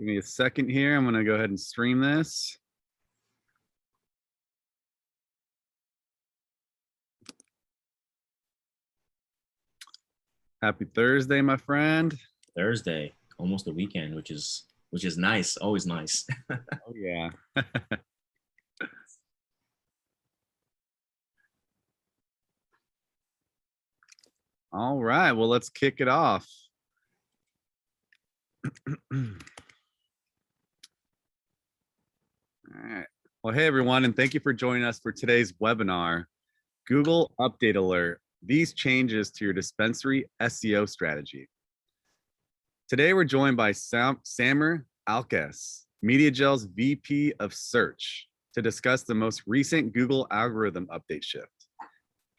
Give me a second here. I'm going to go ahead and stream this. Happy Thursday, my friend. Thursday, almost the weekend, which is nice, always nice. Oh yeah. All right, well, let's kick it off. All right. Well, hey everyone, and thank you for joining us for today's webinar, Google Update Alert, these changes to your dispensary SEO strategy. Today, we're joined by Samer Alkes, MediaGel's VP of Search, to discuss the most recent Google algorithm update shift.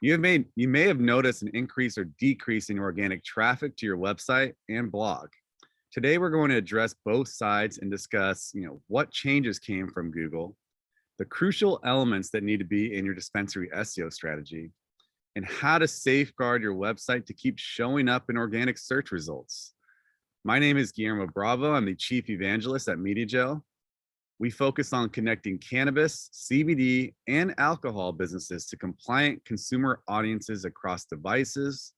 You may have noticed an increase or decrease in organic traffic to your website and blog. Today, we're going to address both sides and discuss, what changes came from Google, the crucial elements that need to be in your dispensary SEO strategy, and how to safeguard your website to keep showing up in organic search results. My name is Guillermo Bravo. I'm the Chief Evangelist at MediaGel. We focus on connecting cannabis, CBD, and alcohol businesses to compliant consumer audiences across devices,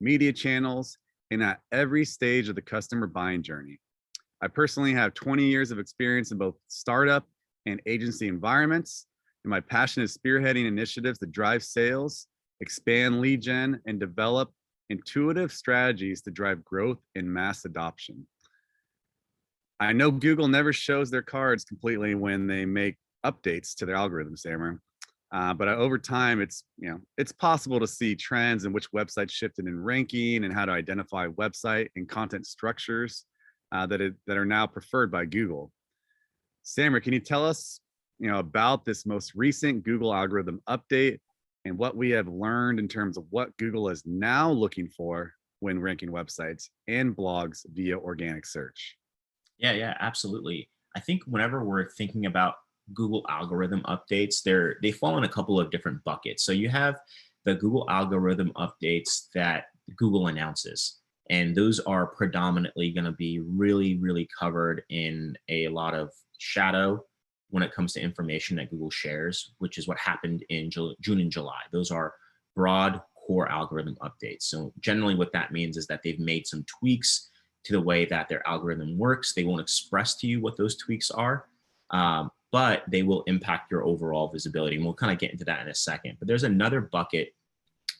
media channels, and at every stage of the customer buying journey. I personally have 20 years of experience in both startup and agency environments, and my passion is spearheading initiatives to drive sales, expand lead gen, and develop intuitive strategies to drive growth and mass adoption. I know Google never shows their cards completely when they make updates to their algorithms, Samer. But over time, it's possible to see trends in which websites shifted in ranking and how to identify website and content structures that are now preferred by Google. Samer, can you tell us about this most recent Google algorithm update and what we have learned in terms of what Google is now looking for when ranking websites and blogs via organic search? Yeah, absolutely. I think whenever we're thinking about Google algorithm updates, they fall in a couple of different buckets. So you have the Google algorithm updates that Google announces, and those are predominantly going to be really, really covered in a lot of shadow when it comes to information that Google shares, which is what happened in June and July. Those are broad core algorithm updates. So generally what that means is that they've made some tweaks to the way that their algorithm works. They won't express to you what those tweaks are, but they will impact your overall visibility. And we'll kind of get into that in a second. But there's another bucket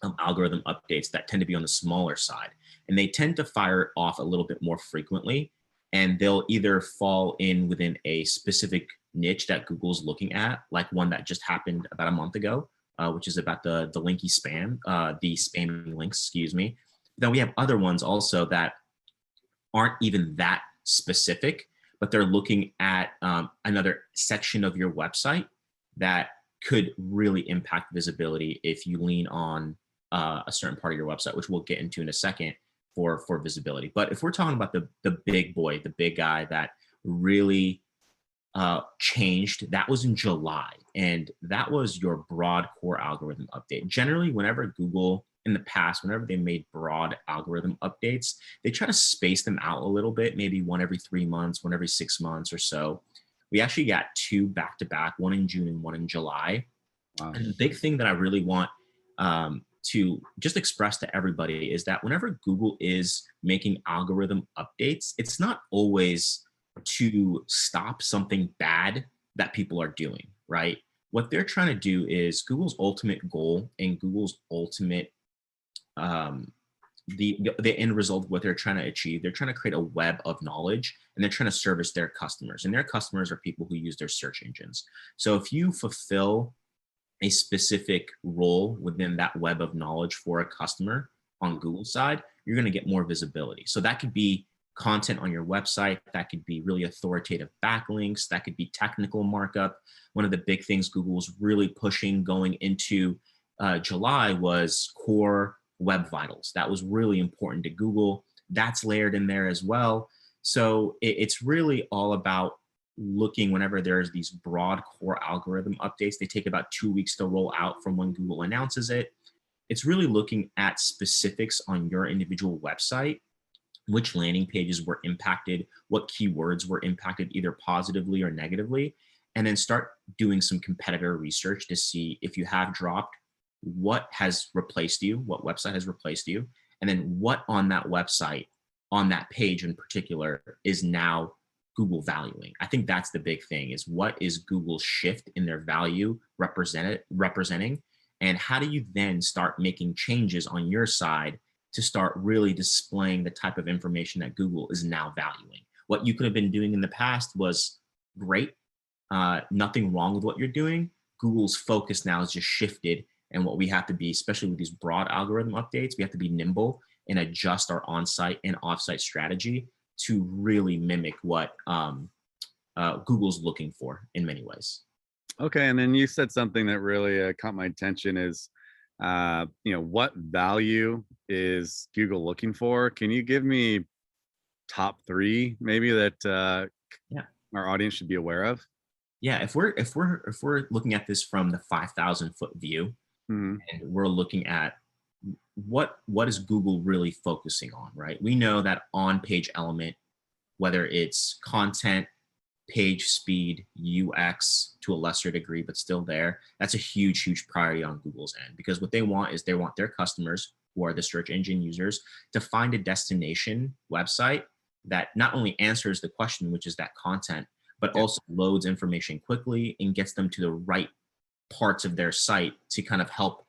of algorithm updates that tend to be on the smaller side, and they tend to fire off a little bit more frequently. And they'll either fall in within a specific niche that Google's looking at, like one that just happened about a month ago, which is about the linky spam, the spamming links, excuse me. Then we have other ones also that aren't even that specific, but they're looking at another section of your website that could really impact visibility if you lean on a certain part of your website, which we'll get into in a second for visibility. But if we're talking about the big boy, the big guy that really changed, that was in July, and that was your broad core algorithm update. Generally, whenever Google in the past, whenever they made broad algorithm updates, they try to space them out a little bit, maybe one every 3 months, one every 6 months or so. We actually got two back to back, one in June and one in July. Wow. And the big thing that I really want to just express to everybody is that whenever Google is making algorithm updates, it's not always to stop something bad that people are doing, right? What they're trying to do is Google's ultimate goal and Google's ultimate the end result of what they're trying to achieve. They're trying to create a web of knowledge, and they're trying to service their customers, and their customers are people who use their search engines. So if you fulfill a specific role within that web of knowledge for a customer on Google's side, you're going to get more visibility. So that could be content on your website, that could be really authoritative backlinks, that could be technical markup. One of the big things Google was really pushing going into July was core web vitals. That was really important to Google. That's layered in there as well. So it's really all about looking whenever there's these broad core algorithm updates. They take about 2 weeks to roll out from when Google announces it. It's really looking at specifics on your individual website which landing pages were impacted, what keywords were impacted either positively or negatively, and then start doing some competitor research to see if you have dropped, what has replaced you, what website has replaced you, and then what on that website, on that page in particular, is now Google valuing. I think that's the big thing, is what is Google's shift in their value representing, and how do you then start making changes on your side to start really displaying the type of information that Google is now valuing. What you could have been doing in the past was great, nothing wrong with what you're doing. Google's focus now has just shifted, and what we have to be, especially with these broad algorithm updates, we have to be nimble and adjust our on-site and off-site strategy to really mimic what Google's looking for in many ways. Okay, and then you said something that really caught my attention is, what value is Google looking for? Can you give me top three maybe that Yeah. our audience should be aware of? Yeah, if we're looking at this from the 5,000-foot view, Mhm. and we're looking at what is Google really focusing on, right? We know that on-page element, whether it's content, page speed, UX to a lesser degree, but still there, that's a huge, huge priority on Google's end, because what they want is they want their customers, who are the search engine users, to find a destination website that not only answers the question, which is that content, but Yeah. also loads information quickly and gets them to the right parts of their site to kind of help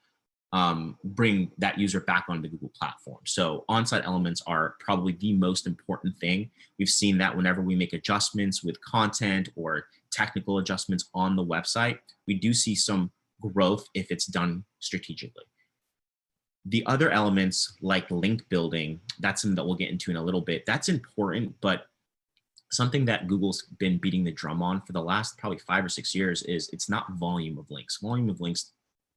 bring that user back on the Google platform. So on-site elements are probably the most important thing. We've seen that whenever we make adjustments with content or technical adjustments on the website, we do see some growth if it's done strategically. The other elements like link building, that's something that we'll get into in a little bit. That's important, but something that Google's been beating the drum on for the last probably 5 or 6 years is it's not volume of links. Volume of links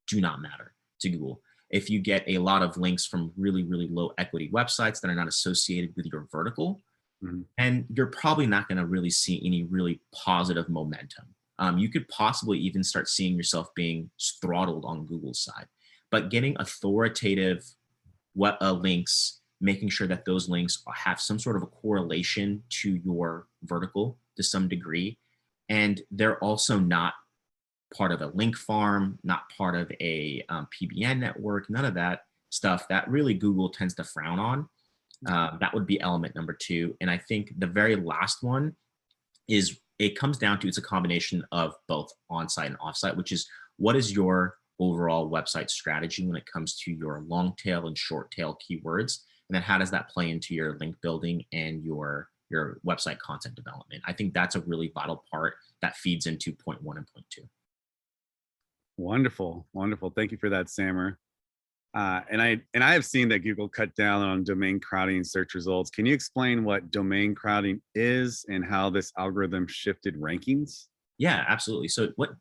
do not matter to Google. If you get a lot of links from really, really low equity websites that are not associated with your vertical, Mhm. and you're probably not going to really see any really positive momentum. You could possibly even start seeing yourself being throttled on Google's side. But getting authoritative links, making sure that those links have some sort of a correlation to your vertical to some degree, and they're also not part of a link farm, not part of a PBN network, none of that stuff that really Google tends to frown on. That would be element number two. And I think the very last one is, it comes down to, it's a combination of both on-site and off-site, which is, what is your overall website strategy when it comes to your long tail and short tail keywords? And then how does that play into your link building and your website content development? I think that's a really vital part that feeds into point one and point two. Wonderful, wonderful. Thank you for that, Sammer. And I have seen that Google cut down on domain crowding in search results. Can you explain what domain crowding is and how this algorithm shifted rankings? Yeah, absolutely. So what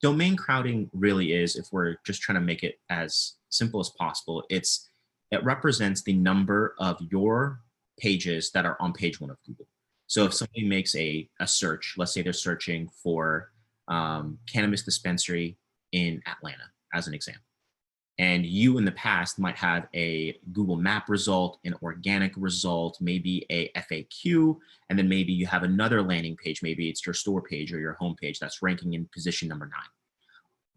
domain crowding really is, if we're just trying to make it as simple as possible, it represents the number of your pages that are on page one of Google. So if somebody makes a search, let's say they're searching for cannabis dispensary in Atlanta, as an example, and you in the past might have a Google map result, an organic result, maybe a FAQ, and then maybe you have another landing page, maybe it's your store page or your home page that's ranking in position number 9.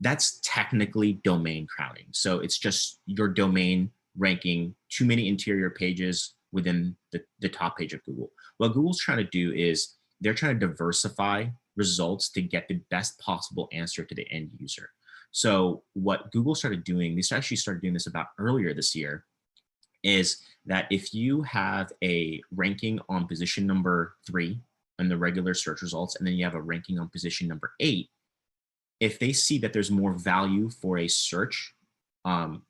That's technically domain crowding. So it's just your domain ranking too many interior pages within the top page of Google. What Google's trying to do is they're trying to diversify results to get the best possible answer to the end user. So what Google started doing, they actually started doing this about earlier this year, is that if you have a ranking on position number 3 in the regular search results, and then you have a ranking on position number 8, if they see that there's more value for a search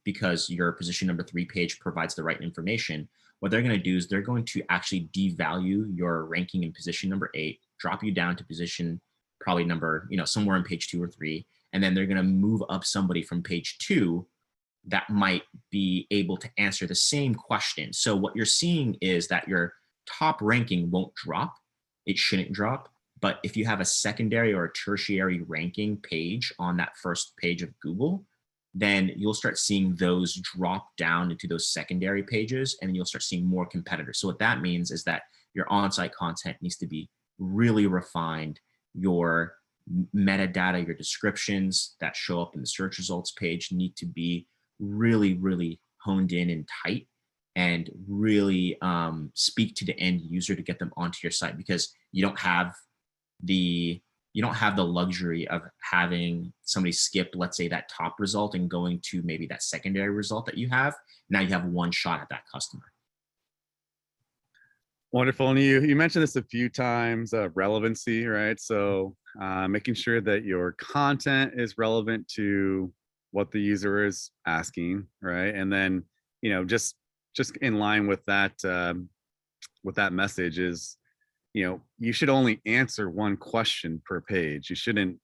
because your position number 3 page provides the right information, what they're going to do is they're going to actually devalue your ranking in position number 8, drop you down to position probably number, somewhere on page 2 or 3, and then they're going to move up somebody from page 2 that might be able to answer the same question. So what you're seeing is that your top ranking won't drop. It shouldn't drop. But if you have a secondary or a tertiary ranking page on that first page of Google, then you'll start seeing those drop down into those secondary pages, and then you'll start seeing more competitors. So what that means is that your on-site content needs to be really refined. Your metadata, your descriptions that show up in the search results page need to be really, really honed in and tight, and really speak to the end user to get them onto your site, because the you don't have the luxury of having somebody skip, let's say, that top result and going to maybe that secondary result that you have. Now you have one shot at that customer. Wonderful. And you mentioned this a few times, relevancy, right? So making sure that your content is relevant to what the user is asking, right? And then, just in line with that message is, you should only answer one question per page. You shouldn't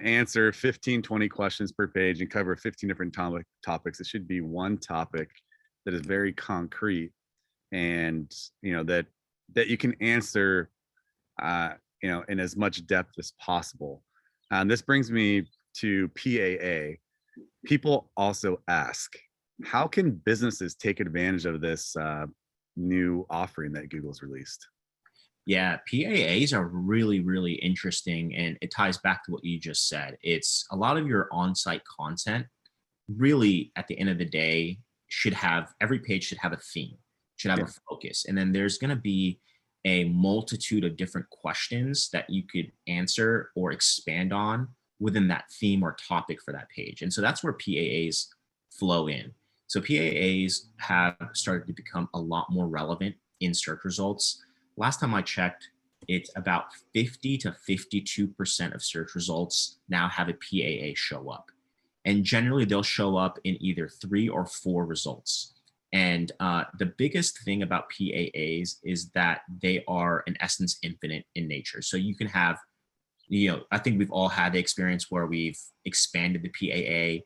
answer 15, 20 questions per page and cover 15 different topics. It should be one topic that is very concrete, and that you can answer in as much depth as possible. And this brings me to PAA. People also ask, how can businesses take advantage of this new offering that Google's released? Yeah, PAAs are really, really interesting. And it ties back to what you just said. It's a lot of your on site content, really, at the end of the day, every page should have a theme, should have Yeah. a focus. And then there's going to be a multitude of different questions that you could answer or expand on within that theme or topic for that page. And so that's where PAAs flow in. So PAAs have started to become a lot more relevant in search results. Last time I checked, it's about 50 to 52% of search results now have a PAA show up. And generally, they'll show up in either 3 or 4 results. And the biggest thing about PAAs is that they are, in essence, infinite in nature. So you can have, I think we've all had the experience where we've expanded the PAA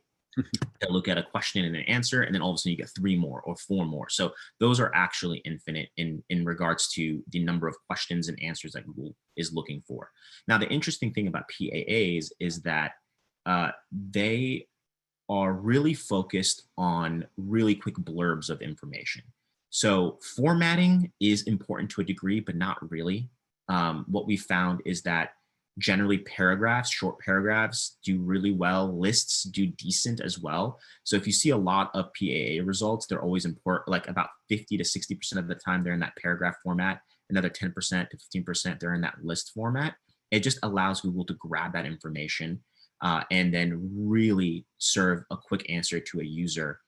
to look at a question and an answer, and then all of a sudden you get 3 more or 4 more. So those are actually infinite in regards to the number of questions and answers that Google is looking for. Now, the interesting thing about PAAs is that they are really focused on really quick blurbs of information. So formatting is important to a degree, but not really. What we found is that generally paragraphs, short paragraphs, do really well. Lists do decent as well. So if you see a lot of PAA results, they're always important, like about 50 to 60% of the time they're in that paragraph format. Another 10% to 15% they're in that list format. It just allows Google to grab that information and then really serve a quick answer to a user.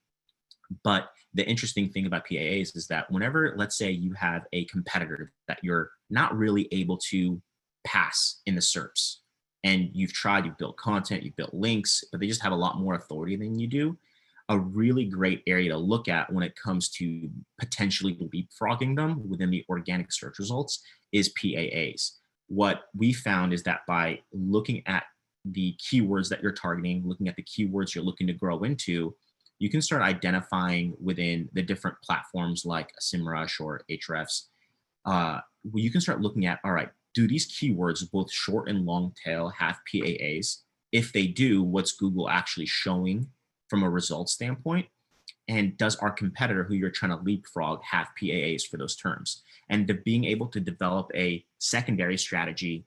But the interesting thing about PAAs is that whenever, let's say, you have a competitor that you're not really able to pass in the SERPs, and you've built content, you've built links, but they just have a lot more authority than you do, a really great area to look at when it comes to potentially leapfrogging them within the organic search results is PAAs. What we found is that by looking at the keywords that you're targeting, looking at the keywords you're looking to grow into, you can start identifying within the different platforms like SEMrush or Ahrefs. You can start looking at, all right, do these keywords, both short and long tail, have PAAs? If they do, what's Google actually showing from a results standpoint? And does our competitor, who you're trying to leapfrog, have PAAs for those terms? And being able to develop a secondary strategy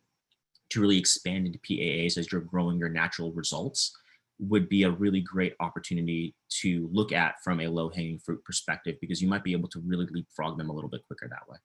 to really expand into PAAs as you're growing your natural results would be a really great opportunity to look at from a low-hanging fruit perspective, because you might be able to really leapfrog them a little bit quicker that way.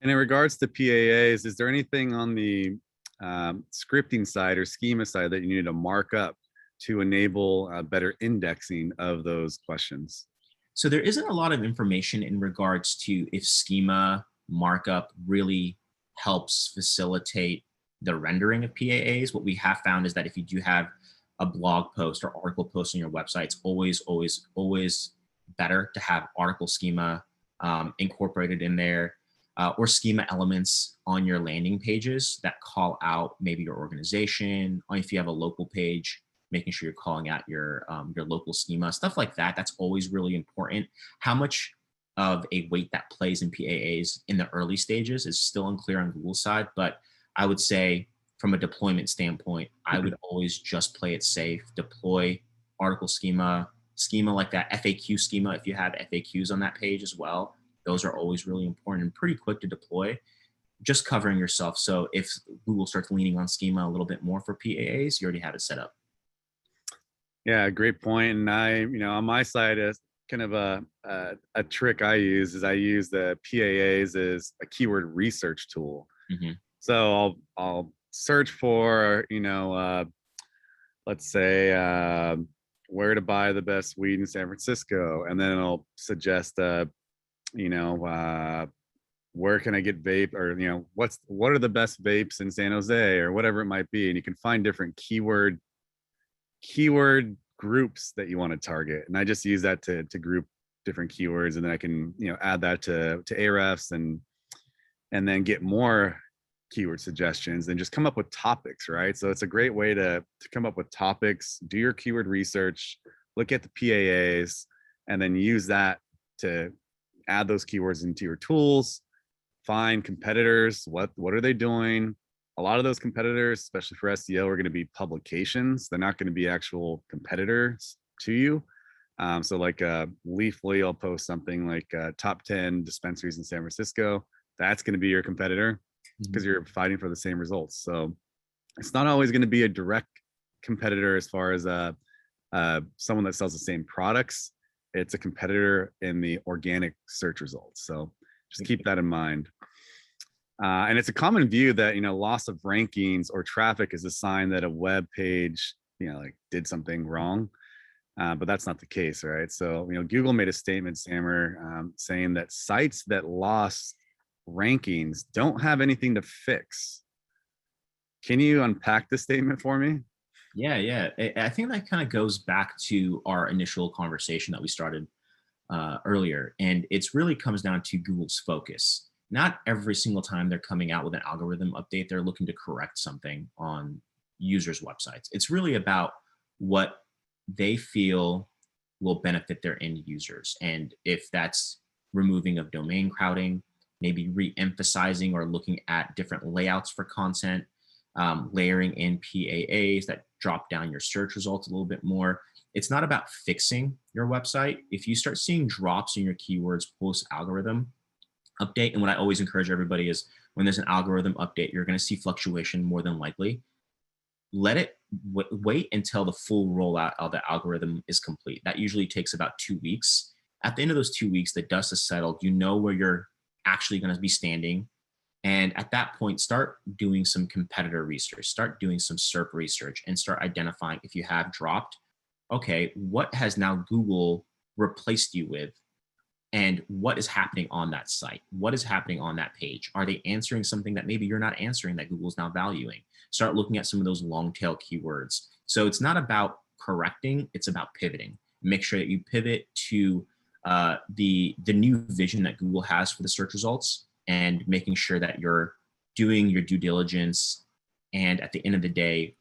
And in regards to PAAs, is there anything on the scripting side or schema side that you need to mark up to enable better indexing of those questions? So there isn't a lot of information in regards to if schema markup really helps facilitate the rendering of PAAs. What we have found is that if you do have a blog post or article post on your website, it's always, always, always better to have article schema incorporated in there, or schema elements on your landing pages that call out maybe your organization, or if you have a local page, making sure you're calling out your local schema, stuff like that. That's always really important. How much of a weight that plays in PAAs in the early stages is still unclear on Google's side, but I would say from a deployment standpoint, I would always just play it safe, deploy article schema like that FAQ schema. If you have FAQs on that page as well, those are always really important and pretty quick to deploy, just covering yourself. So if Google starts leaning on schema a little bit more for PAAs, you already have it set up. Yeah, great point. And on my side, is kind of a trick I use is I use the PAAs as a keyword research tool. Mm-hmm. So I'll search for, let's say, where to buy the best weed in San Francisco, and then it'll suggest, where can I get vape, or what are the best vapes in San Jose, or whatever it might be, and you can find different keyword groups that you want to target, and I just use that to group different keywords, and then I can add that to Ahrefs and then get more keyword suggestions, and just come up with topics, right? So it's a great way to come up with topics, do your keyword research, look at the PAAs, and then use that to add those keywords into your tools, find competitors, what are they doing. A lot of those competitors, especially for SEO, are going to be publications. They're not going to be actual competitors to you. So like Leafly will post something like top 10 dispensaries in San Francisco. That's going to be your competitor because you're fighting for the same results. So it's not always going to be a direct competitor as far as someone that sells the same products. It's a competitor in the organic search results. So just keep that in mind. And it's a common view that, loss of rankings or traffic is a sign that a web page, did something wrong. But that's not the case, right? So, Google made a statement, Sammer, saying that sites that lost rankings don't have anything to fix. Can you unpack this statement for me? Yeah. I think that kind of goes back to our initial conversation that we started earlier. And it's really comes down to Google's focus. Not every single time they're coming out with an algorithm update, they're looking to correct something on users' websites. It's really about what they feel will benefit their end users. And if that's removing of domain crowding, maybe re-emphasizing or looking at different layouts for content, layering in PAAs that drop down your search results a little bit more. It's not about fixing your website. If you start seeing drops in your keywords post algorithm update, and what I always encourage everybody is when there's an algorithm update, you're going to see fluctuation more than likely. Let it wait until the full rollout of the algorithm is complete. That usually takes about 2 weeks. At the end of those 2 weeks, the dust has settled. You know where you're actually going to be standing. And at that point, start doing some competitor research, start doing some SERP research, and start identifying if you have dropped, okay, what has now Google replaced you with? And what is happening on that site? What is happening on that page? Are they answering something that maybe you're not answering that Google's now valuing? Start looking at some of those long tail keywords. So it's not about correcting, it's about pivoting. Make sure that you pivot to the new vision that Google has for the search results, and making sure that you're doing your due diligence. And at the end of the day,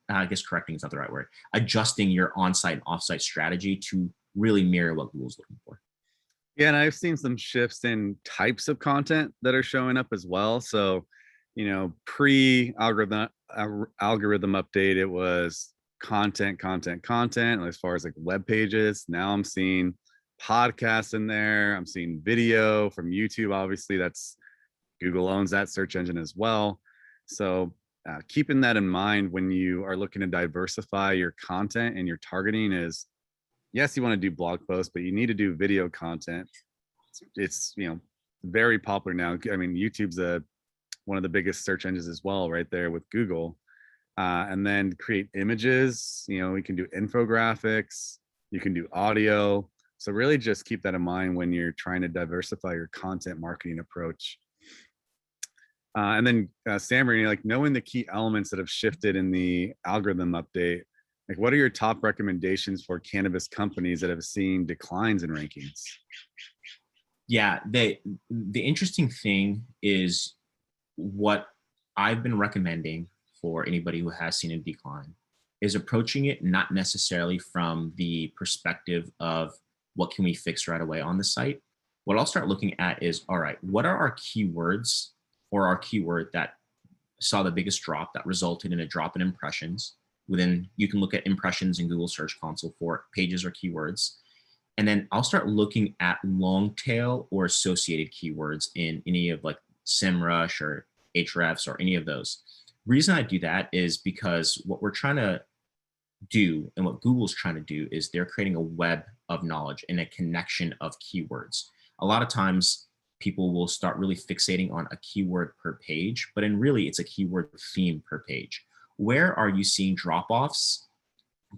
I guess correcting is not the right word, adjusting your on-site and off-site strategy to really mirror what Google's looking for. Yeah, and I've seen some shifts in types of content that are showing up as well. So, pre-algorithm update, it was content. As far as like web pages, now I'm seeing podcasts in there. I'm seeing video from YouTube. Obviously, that's Google owns that search engine as well. So keeping that in mind when you are looking to diversify your content and your targeting is, yes, you want to do blog posts, but you need to do video content. It's very popular now. I mean, YouTube's one of the biggest search engines as well, right there with Google. And then create images. We can do infographics. You can do audio. So really just keep that in mind when you're trying to diversify your content marketing approach. And then Sammer, like knowing the key elements that have shifted in the algorithm update, like what are your top recommendations for cannabis companies that have seen declines in rankings? Yeah, the interesting thing is what I've been recommending for anybody who has seen a decline is approaching it not necessarily from the perspective of what can we fix right away on the site. What I'll start looking at is, all right, what are our keywords or our keyword that saw the biggest drop that resulted in a drop in impressions? within, you can look at impressions in Google Search Console for pages or keywords. And then I'll start looking at long tail or associated keywords in any of like SEMrush or Ahrefs or any of those. Reason I do that is because what we're trying to do and what Google's trying to do is they're creating a web of knowledge and a connection of keywords. A lot of times people will start really fixating on a keyword per page, but in really it's a keyword theme per page. Where are you seeing drop-offs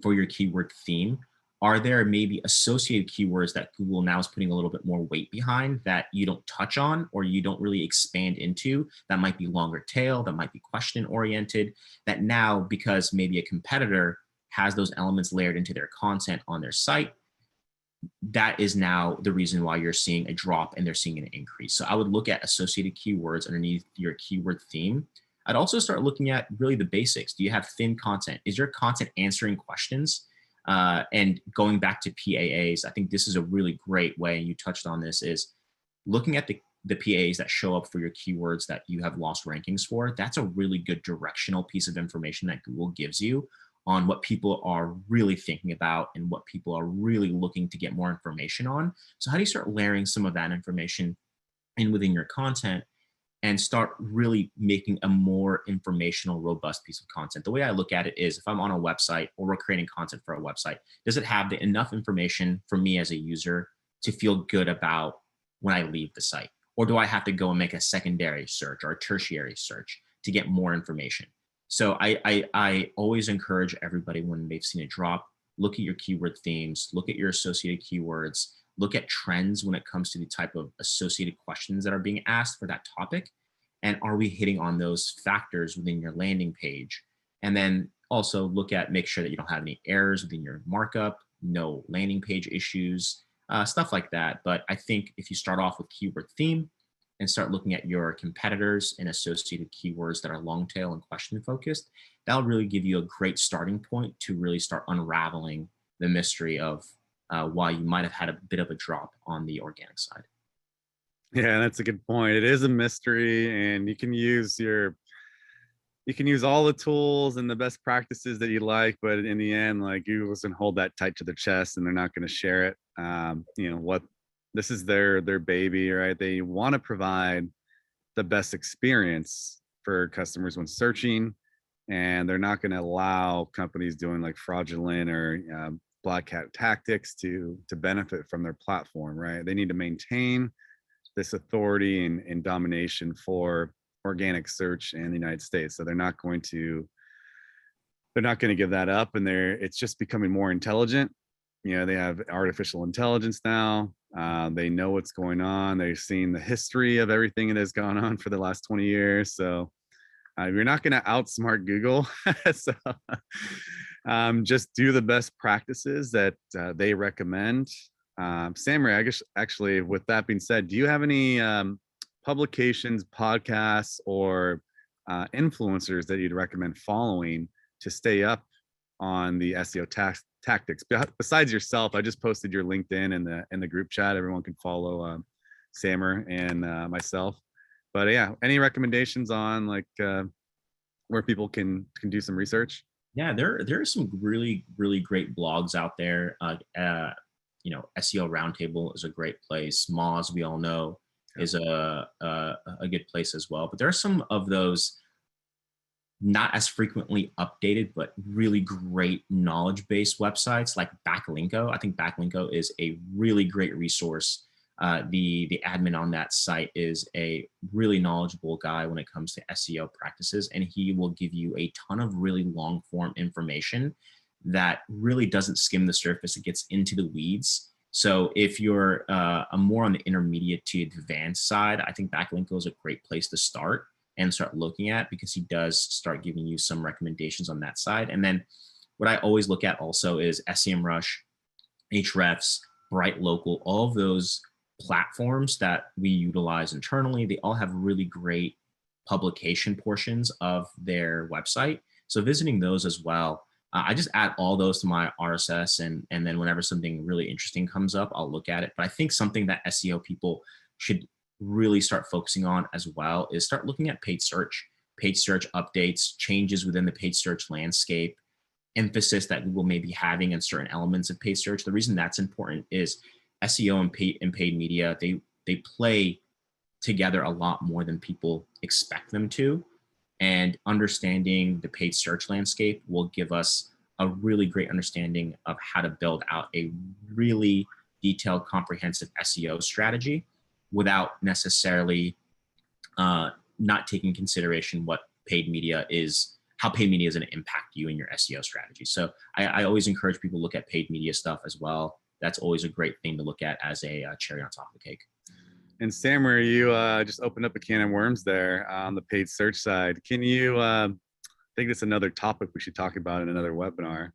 for your keyword theme? Are there maybe associated keywords that Google now is putting a little bit more weight behind that you don't touch on or you don't really expand into, that might be longer tail, that might be question oriented, that now because maybe a competitor has those elements layered into their content on their site, that is now the reason why you're seeing a drop and they're seeing an increase. So I would look at associated keywords underneath your keyword theme. I'd also start looking at really the basics. Do you have thin content? Is your content answering questions? And going back to PAAs, I think this is a really great way, and you touched on this, is looking at the PAAs that show up for your keywords that you have lost rankings for. That's a really good directional piece of information that Google gives you on what people are really thinking about and what people are really looking to get more information on. So how do you start layering some of that information in within your content and start really making a more informational, robust piece of content? The way I look at it is, if I'm on a website or we're creating content for a website, does it have enough information for me as a user to feel good about when I leave the site? Or do I have to go and make a secondary search or a tertiary search to get more information? So I always encourage everybody, when they've seen a drop, look at your keyword themes, look at your associated keywords, look at trends when it comes to the type of associated questions that are being asked for that topic. And are we hitting on those factors within your landing page? And then also make sure that you don't have any errors within your markup, no landing page issues, stuff like that. But I think if you start off with keyword theme and start looking at your competitors and associated keywords that are long tail and question focused, that'll really give you a great starting point to really start unraveling the mystery of why you might have had a bit of a drop on the organic side. Yeah, that's a good point. It is a mystery, and you can use all the tools and the best practices that you like, but in the end, like, Google doesn't hold that tight to their chest, and they're not going to share it. What this is their baby, right? They want to provide the best experience for customers when searching, and they're not going to allow companies doing like fraudulent or black hat tactics to benefit from their platform, right? They need to maintain this authority and domination for organic search in the United States. So they're not going to give that up, and it's just becoming more intelligent. They have artificial intelligence now. They know what's going on. They've seen the history of everything that has gone on for the last 20 years. So you're not going to outsmart Google. So just do the best practices that they recommend. Samurai, I guess, actually, with that being said, do you have any publications, podcasts, or influencers that you'd recommend following to stay up on the SEO tactics? Besides yourself, I just posted your LinkedIn in the group chat. Everyone can follow Samer and myself. But yeah, any recommendations on like where people can do some research? Yeah, there are some really, really great blogs out there. SEO Roundtable is a great place. Moz, we all know, is a good place as well. But there are some of those not as frequently updated, but really great knowledge-based websites like Backlinko. I think Backlinko is a really great resource. The admin on that site is a really knowledgeable guy when it comes to SEO practices, and he will give you a ton of really long form information that really doesn't skim the surface. It gets into the weeds. So if you're a more on the intermediate to advanced side, I think Backlinko is a great place to start and start looking at, because he does start giving you some recommendations on that side. And then what I always look at also is SEMrush, Ahrefs, Bright Local, all of those platforms that we utilize internally. They all have really great publication portions of their website. So visiting those as well. I just add all those to my RSS, and then whenever something really interesting comes up, I'll look at it. But I think something that SEO people should really start focusing on as well is start looking at paid search updates, changes within the paid search landscape. emphasis that Google may be having in certain elements of paid search. The reason that's important is SEO and paid media, they play together a lot more than people expect them to. And understanding the paid search landscape will give us a really great understanding of how to build out a really detailed, comprehensive SEO strategy without necessarily not taking consideration what paid media is, how paid media is going to impact you in your SEO strategy. So I always encourage people to look at paid media stuff as well. That's always a great thing to look at as a cherry on top of the cake. And Samer, you just opened up a can of worms there on the paid search side. Can you, I think that's another topic we should talk about in another webinar,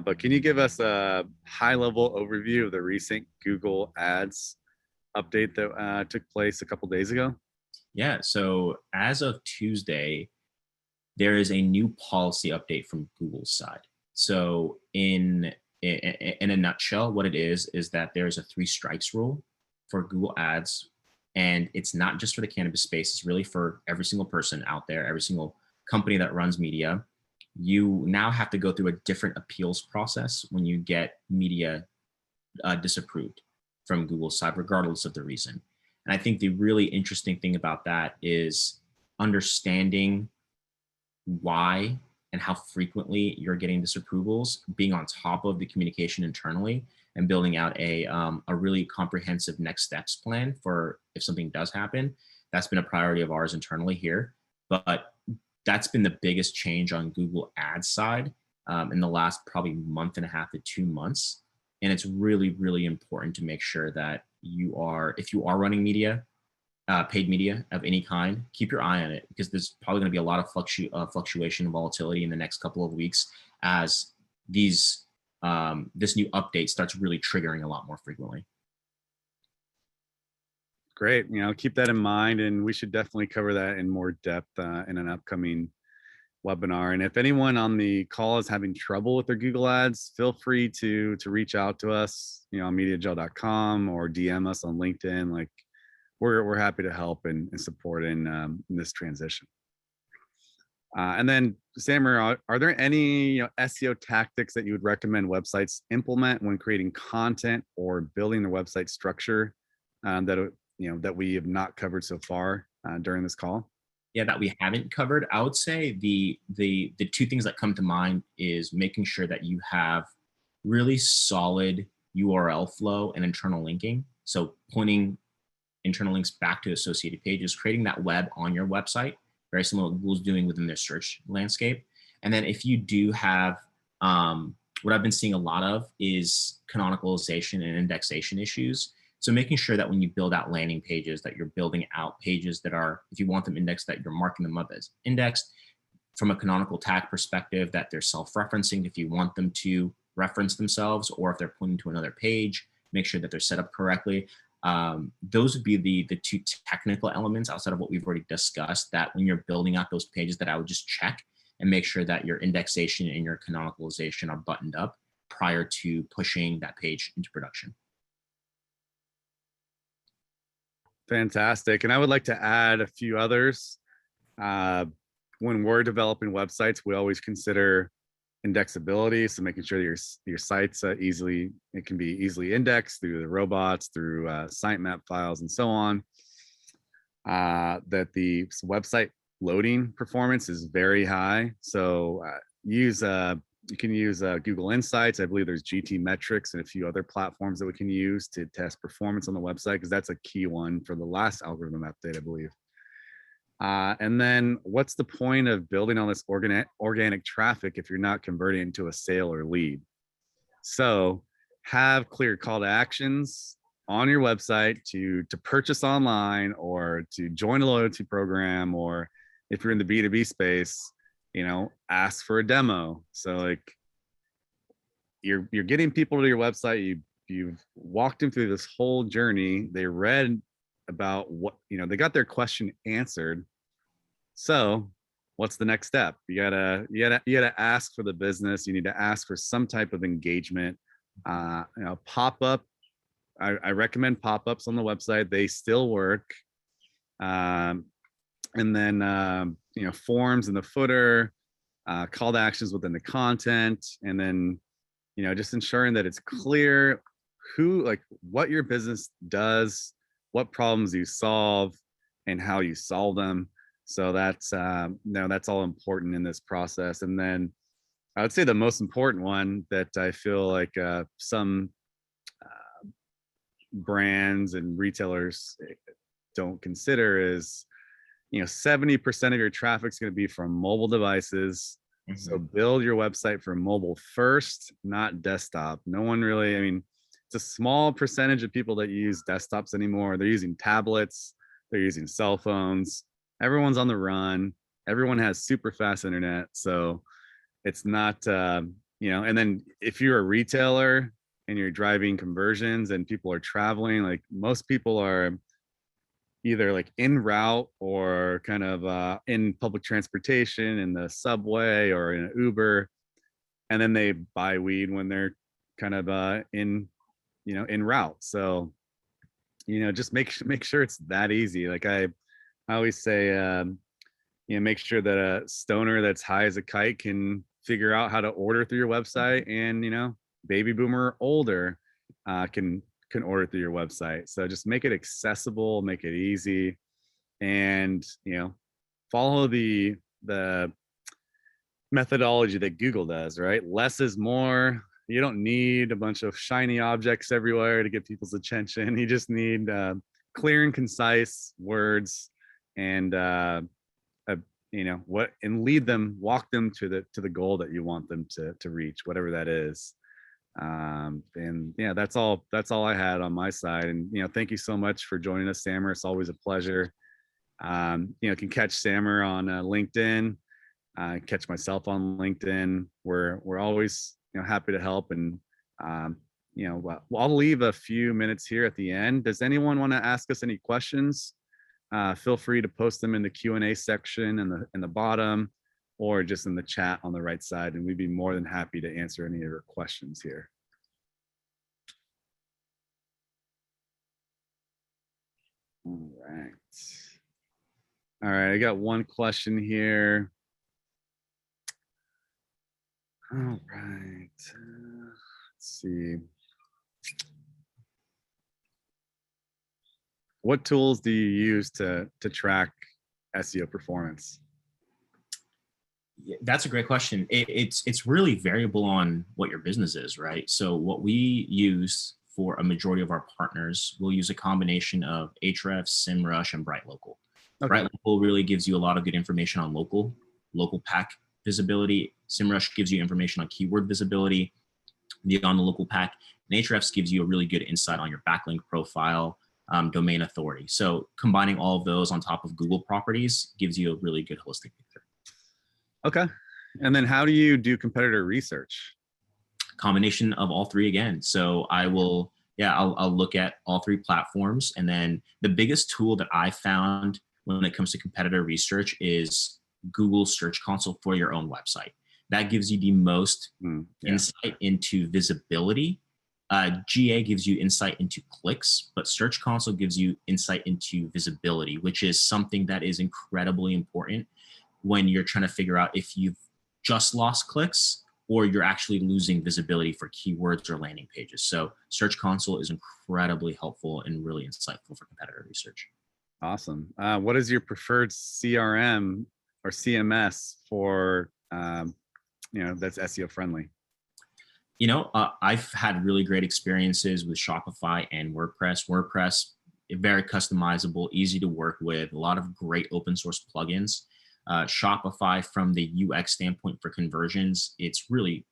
but can you give us a high level overview of the recent Google Ads update that took place a couple days ago? Yeah, so as of Tuesday, there is a new policy update from Google's side. So in a nutshell, what it is that there's a 3 strikes rule for Google Ads. And it's not just for the cannabis space, it's really for every single person out there, every single company that runs media. You now have to go through a different appeals process when you get media disapproved from Google's side, regardless of the reason. And I think the really interesting thing about that is understanding why and how frequently you're getting disapprovals, being on top of the communication internally, and building out a really comprehensive next steps plan for if something does happen. That's been a priority of ours internally here. But that's been the biggest change on Google Ads side in the last probably month and a half to 2 months. And it's really, really important to make sure that if you are running media, paid media of any kind, keep your eye on it, because there's probably going to be a lot of fluctuation and volatility in the next couple of weeks as this new update starts really triggering a lot more frequently. Great. Keep that in mind, and we should definitely cover that in more depth in an upcoming webinar. And if anyone on the call is having trouble with their Google Ads, feel free to reach out to us, on mediagel.com or DM us on LinkedIn. Like, we're happy to help and support in this transition. And then, Samer, are there any SEO tactics that you would recommend websites implement when creating content or building their website structure that we have not covered so far during this call? Yeah, that we haven't covered. I would say the 2 things that come to mind is making sure that you have really solid URL flow and internal linking. So pointing internal links back to associated pages, creating that web on your website, very similar to what Google's doing within their search landscape. And then if you do have, what I've been seeing a lot of is canonicalization and indexation issues. So making sure that when you build out landing pages, that you're building out pages that are, if you want them indexed, that you're marking them up as indexed from a canonical tag perspective, that they're self-referencing if you want them to reference themselves, or if they're pointing to another page, make sure that they're set up correctly. Those would be the 2 technical elements outside of what we've already discussed, that when you're building out those pages, that I would just check and make sure that your indexation and your canonicalization are buttoned up prior to pushing that page into production. Fantastic. And I would like to add a few others. When we're developing websites, we always consider indexability. So making sure your site's it can be easily indexed through the robots, through sitemap files, and so on. That the website loading performance is very high. So you can use Google Insights. I believe there's GT Metrics and a few other platforms that we can use to test performance on the website, because that's a key one for the last algorithm update, I believe. And then what's the point of building all this organic traffic if you're not converting into a sale or lead? So have clear call to actions on your website to purchase online, or to join a loyalty program, or if you're in the B2B space, ask for a demo. So like you're getting people to your website, you've walked them through this whole journey, they read about what, they got their question answered. So what's the next step? You gotta ask for the business. You need to ask for some type of engagement. Pop-up. I recommend pop-ups on the website. They still work. And then forms in the footer, call to actions within the content, and then, just ensuring that it's clear what your business does, what problems you solve, and how you solve them. So that's that's all important in this process. And then I would say the most important one that I feel like some brands and retailers don't consider is, 70% of your traffic is going to be from mobile devices. So build your website for mobile first, not desktop. No one really, it's a small percentage of people that use desktops anymore. They're using tablets, they're using cell phones. Everyone's on the run. Everyone has super fast internet. So it's not, and then if you're a retailer and you're driving conversions and people are traveling, like most people are either like en route or kind of in public transportation, in the subway or in an Uber, and then they buy weed when they're kind of en route. So just make sure it's that easy. Like I always say, make sure that a stoner that's high as a kite can figure out how to order through your website, and baby boomer older can order through your website. So just make it accessible, make it easy, and follow the methodology that Google does, right? Less is more. You don't need a bunch of shiny objects everywhere to get people's attention. You just need clear and concise words, and walk them to the goal that you want them to reach, whatever that is. And yeah, that's all I had on my side. And thank you so much for joining us, Sammer. It's always a pleasure. You can catch Sammer on LinkedIn, catch myself on LinkedIn. We're always happy to help. And I'll leave a few minutes here at the end. Does anyone want to ask us any questions? Feel free to post them in the Q&A section in the bottom, or just in the chat on the right side, and we'd be more than happy to answer any of your questions here. All right, I got one question here. All right, let's see. What tools do you use to track SEO performance? That's a great question. It's really variable on what your business is, right? So what we use for a majority of our partners, we'll use a combination of Ahrefs, SEMrush, and BrightLocal. Okay. BrightLocal really gives you a lot of good information on local pack visibility. SEMrush gives you information on keyword visibility beyond the local pack. And Ahrefs gives you a really good insight on your backlink profile, domain authority. So combining all of those on top of Google properties gives you a really good holistic picture. Okay. And then how do you do competitor research? Combination of all three again. So I'll look at all three platforms. And then the biggest tool that I found when it comes to competitor research is Google Search Console for your own website. That gives you the most insight into visibility. GA gives you insight into clicks, but Search Console gives you insight into visibility, which is something that is incredibly important when you're trying to figure out if you've just lost clicks or you're actually losing visibility for keywords or landing pages. So Search Console is incredibly helpful and really insightful for competitor research. Awesome. What is your preferred CRM or CMS for, that's SEO friendly? I've had really great experiences with Shopify and WordPress. WordPress, very customizable, easy to work with, a lot of great open source plugins. Shopify, from the UX standpoint for conversions, it's really,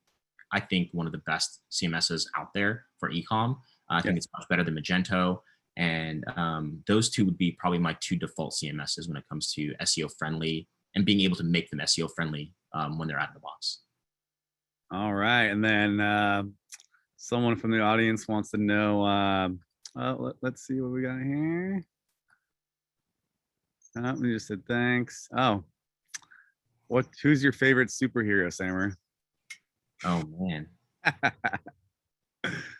I think, one of the best CMSs out there for e-com. I think it's much better than Magento. And those two would be probably my two default CMSs when it comes to SEO friendly and being able to make them SEO friendly when they're out of the box. All right. And then someone from the audience wants to know, let's see what we got here. We just said thanks. Oh, who's your favorite superhero, Sammer? Oh man.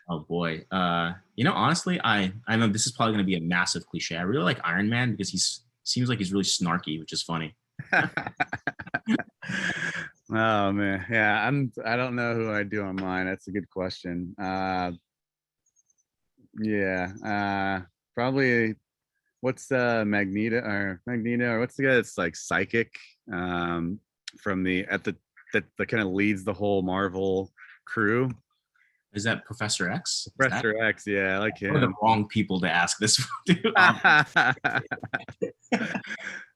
Oh boy. Honestly, I know this is probably going to be a massive cliche. I really like Iron Man because seems like he's really snarky, which is funny. Oh man, yeah, I don't know who I do on mine. That's a good question. Yeah, probably what's Magneto or what's the guy that's like psychic from the at the that kind of leads the whole Marvel crew. Is that Professor X? Is that Professor X, yeah, I like one of the him. wrong people to ask this to?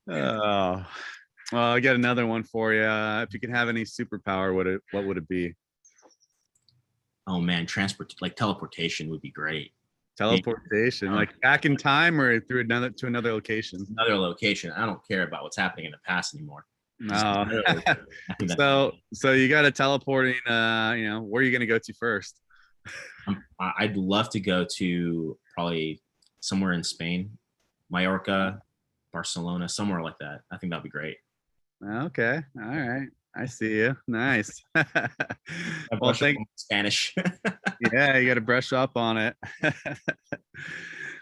Oh, well, I got another one for you. If you could have any superpower, what would it be? Oh man, transport like teleportation would be great. Being Teleportation, uh, like back in time or through another location? another location. I don't care about what's happening in the past anymore. Just No. another location. I think that'd be So you got a teleporting. Where are you gonna go to first? I'd love to go to probably somewhere in Spain, Mallorca, Barcelona, somewhere like that. I think that'd be great. Okay, all right. I see you. Nice. I Well, brush up on Spanish. yeah, you got to brush up on it.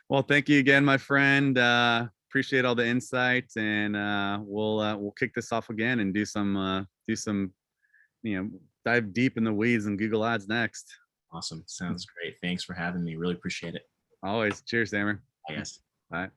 Well, thank you again, my friend. Appreciate all the insights, and we'll kick this off again and do some dive deep in the weeds and Google Ads next. Awesome. Sounds great. Thanks for having me. Really appreciate it. Always. Cheers, Sammer. I guess. Bye.